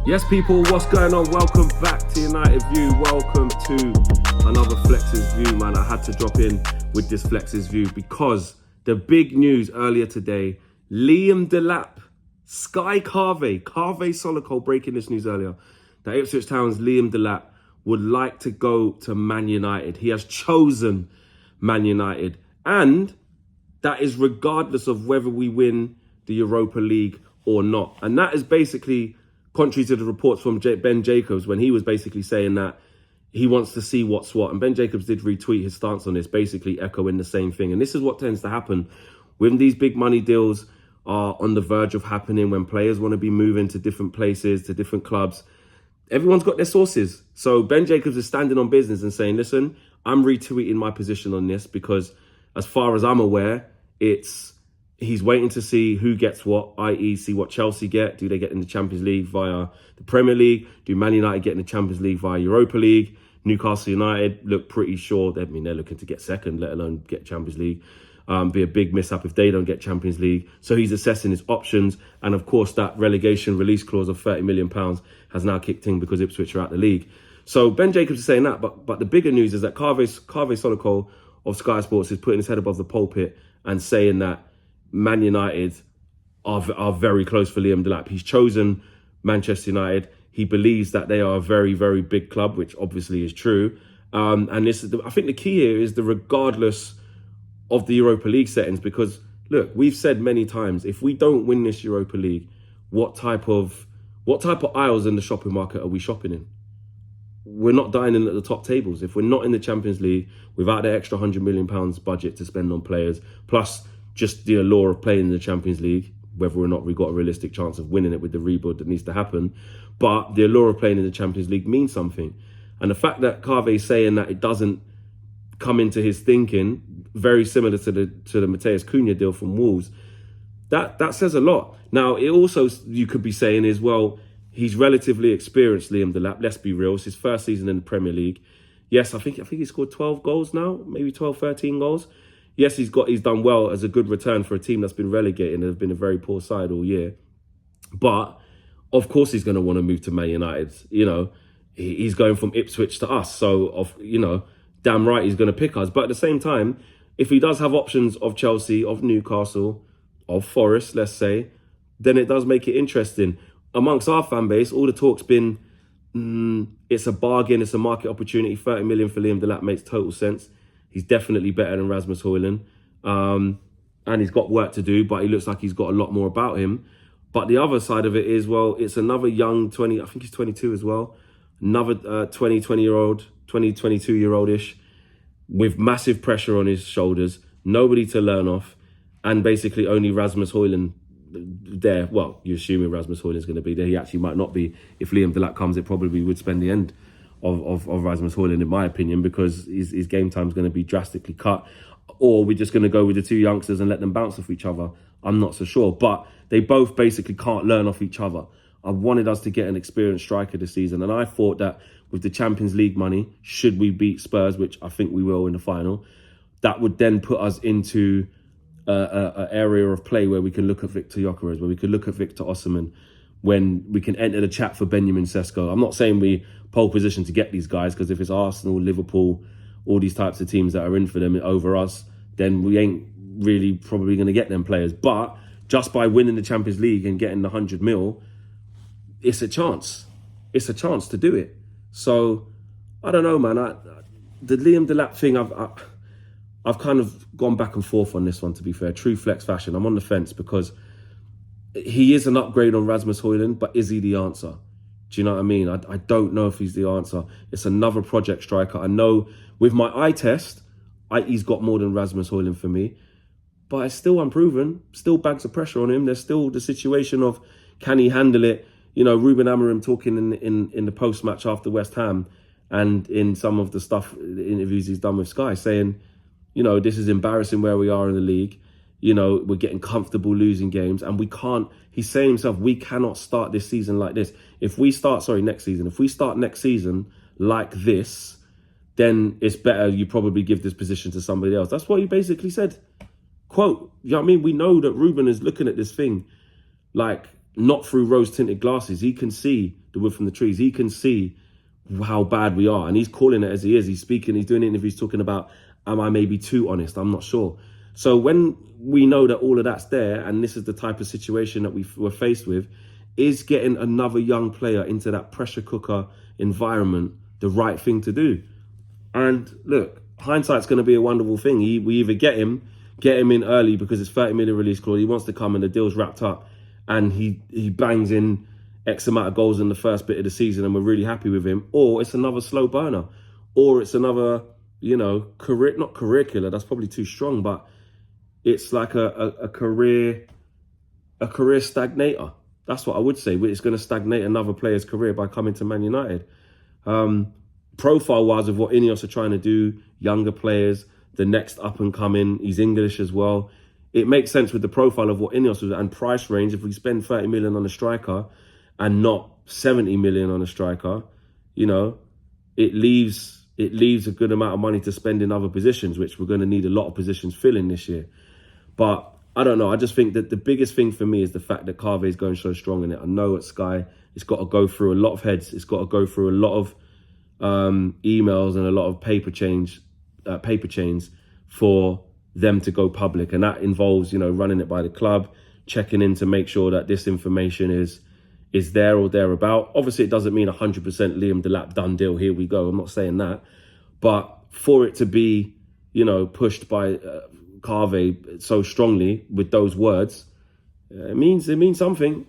Yes, people, what's going on? Welcome back to United View. Welcome to another Flex's View, man. I had to drop in with this Flex's View because the big news earlier today, Liam Delap, Sky Carve Solico breaking this news earlier, that Ipswich Town's Liam Delap would like to go to Man United. He has chosen Man United, and that is regardless of whether we win the Europa League or not. And that is basically contrary to the reports from Ben Jacobs, when he was basically saying that he wants to see what's what. And Ben Jacobs did retweet his stance on this, basically echoing the same thing. And this is what tends to happen when these big money deals are on the verge of happening, when players want to be moving to different places, to different clubs. Everyone's got their sources. So Ben Jacobs is standing on business and saying, listen, I'm retweeting my position on this because as far as I'm aware, he's waiting to see who gets what, i.e. see what Chelsea get. Do they get in the Champions League via the Premier League? Do Man United get in the Champions League via Europa League? Newcastle United look pretty sure. They're looking to get second, let alone get Champions League. Be a big mishap if they don't get Champions League. So he's assessing his options. And of course, that relegation release clause of £30 million has now kicked in because Ipswich are out the league. So Ben Jacobs is saying that. But the bigger news is that Carve Solico of Sky Sports is putting his head above the pulpit and saying that Man United are very close for Liam Delap. He's chosen Manchester United. He believes that they are a very, very big club, which obviously is true. And this is I think the key here is the regardless of the Europa League settings, because look, we've said many times, if we don't win this Europa League, what type of aisles in the shopping market are we shopping in? We're not dining at the top tables. If we're not in the Champions League, without the extra £100 million budget to spend on players, plus just the allure of playing in the Champions League, whether or not we've got a realistic chance of winning it with the rebuild that needs to happen. But the allure of playing in the Champions League means something. And the fact that Carve is saying that it doesn't come into his thinking, very similar to the Mateus Cunha deal from Wolves, that says a lot. Now, it also, you could be saying is, well, he's relatively experienced, Liam Delap. Let's be real. It's his first season in the Premier League. Yes, I think he scored 12 goals now, maybe 12, 13 goals. Yes, he's done well as a good return for a team that's been relegated and has been a very poor side all year. But of course he's going to want to move to Man United. You know, he's going from Ipswich to us. So, damn right he's going to pick us. But at the same time, if he does have options of Chelsea, of Newcastle, of Forest, let's say, then it does make it interesting. Amongst our fan base, all the talk's been, it's a bargain, it's a market opportunity. 30 million for Liam Delap makes total sense. He's definitely better than Rasmus Højlund. And he's got work to do, but he looks like he's got a lot more about him. But the other side of it is, well, it's another young 20, I think he's 22 as well. Another 22-year-old-ish with massive pressure on his shoulders, nobody to learn off, and basically only Rasmus Højlund there. Well, you're assuming Rasmus Højlund is going to be there. He actually might not be. If Liam Delap comes, it probably would spend the end of Rasmus Højlund, in my opinion, because his game time is going to be drastically cut. Or we're just going to go with the two youngsters and let them bounce off each other. I'm not so sure. But they both basically can't learn off each other. I wanted us to get an experienced striker this season. And I thought that with the Champions League money, should we beat Spurs, which I think we will in the final, that would then put us into an area of play where we can look at Victor Gyökeres, where we could look at Victor Osimhen, when we can enter the chat for Benjamin Sesko. I'm not saying we pole position to get these guys, because if it's Arsenal, Liverpool, all these types of teams that are in for them over us, then we ain't really probably going to get them players. But just by winning the Champions League and getting the 100 mil, it's a chance. It's a chance to do it. So, I don't know, man. The Liam Delap thing, I've kind of gone back and forth on this one, to be fair. True Flex fashion. I'm on the fence because he is an upgrade on Rasmus Højlund, but is he the answer? Do you know what I mean? I don't know if he's the answer. It's another project striker. I know with my eye test, he's got more than Rasmus Højlund for me, but it's still unproven. Still bags of pressure on him. There's still the situation of, can he handle it? You know, Ruben Amorim talking in the post-match after West Ham and in some of the interviews he's done with Sky, saying, you know, this is embarrassing where we are in the league. You know, we're getting comfortable losing games, and we can't, he's saying himself, we cannot start this season like this. If we start next season like this, then it's better you probably give this position to somebody else. That's what he basically said. Quote, you know what I mean? We know that Ruben is looking at this thing like not through rose-tinted glasses. He can see the wood from the trees. He can see how bad we are. And he's calling it as he is. He's speaking, he's doing interviews talking about, am I maybe too honest? I'm not sure. So when we know that all of that's there, and this is the type of situation that we're faced with, is getting another young player into that pressure cooker environment the right thing to do? And look, hindsight's going to be a wonderful thing. We either get him in early because it's 30 million release clause, he wants to come and the deal's wrapped up, and he bangs in X amount of goals in the first bit of the season and we're really happy with him, or it's another slow burner, or it's another, not career killer, that's probably too strong, but it's like a career stagnator. That's what I would say. It's going to stagnate another player's career by coming to Man United. Profile-wise of what INEOS are trying to do, younger players, the next up and coming, he's English as well. It makes sense with the profile of what INEOS was, and price range. If we spend 30 million on a striker and not 70 million on a striker, it leaves a good amount of money to spend in other positions, which we're going to need a lot of positions filling this year. But I don't know. I just think that the biggest thing for me is the fact that Carve is going so strong in it. I know at Sky, it's got to go through a lot of heads. It's got to go through a lot of emails and a lot of paper chains for them to go public. And that involves, running it by the club, checking in to make sure that this information is there or thereabout. Obviously, it doesn't mean 100% Liam Delap, done deal, here we go. I'm not saying that. But for it to be, pushed by Carve so strongly with those words, it means something.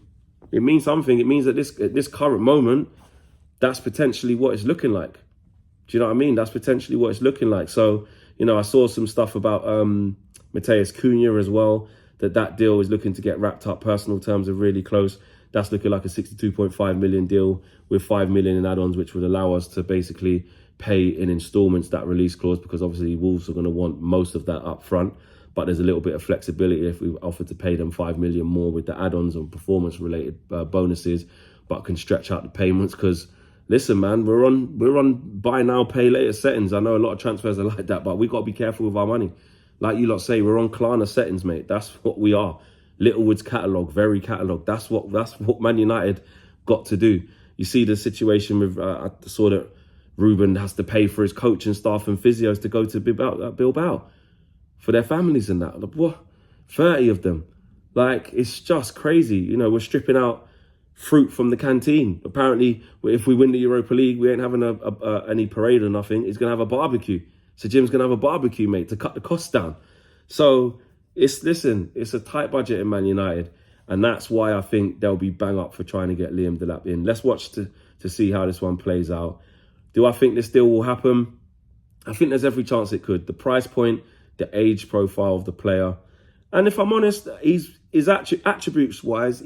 It means something. It means that at this current moment, that's potentially what it's looking like. Do you know what I mean? That's potentially what it's looking like. So, I saw some stuff about Mateus Cunha as well, that deal is looking to get wrapped up. Personal terms are really close. That's looking like a 62.5 million deal with 5 million in add-ons, which would allow us to basically pay in installments that release clause, because obviously Wolves are going to want most of that up front. But there's a little bit of flexibility if we offer to pay them 5 million more with the add-ons and performance-related bonuses, but can stretch out the payments. Because listen, man, we're on buy now, pay later settings. I know a lot of transfers are like that, but we got to be careful with our money. Like you lot say, we're on Klarna settings, mate. That's what we are. Littlewood's catalogue, very catalogue. That's what Man United got to do. You see the situation with I saw that Ruben has to pay for his coaching staff and physios to go to Bilbao for their families and that. Like, what? 30 of them. Like, it's just crazy. We're stripping out fruit from the canteen. Apparently, if we win the Europa League, we ain't having any parade or nothing. He's going to have a barbecue. So Jim's going to have a barbecue, mate, to cut the costs down. So it's a tight budget in Man United. And that's why I think they'll be bang up for trying to get Liam Delap in. Let's watch to see how this one plays out. Do I think this deal will happen? I think there's every chance it could. The price point, the age profile of the player. And if I'm honest, his attributes-wise,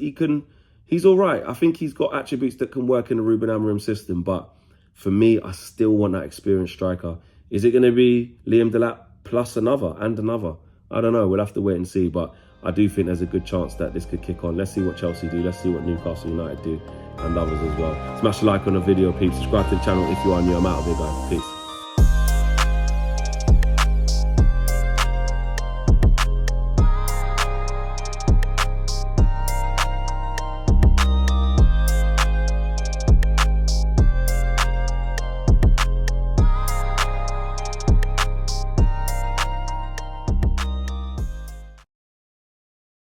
he's all right. I think he's got attributes that can work in the Ruben Amorim system. But for me, I still want that experienced striker. Is it going to be Liam Delap plus another and another? I don't know. We'll have to wait and see. But I do think there's a good chance that this could kick on. Let's see what Chelsea do. Let's see what Newcastle United do, and others as well. Smash a like on the video, peeps. Subscribe to the channel if you are new. I'm out of here, guys. Peace.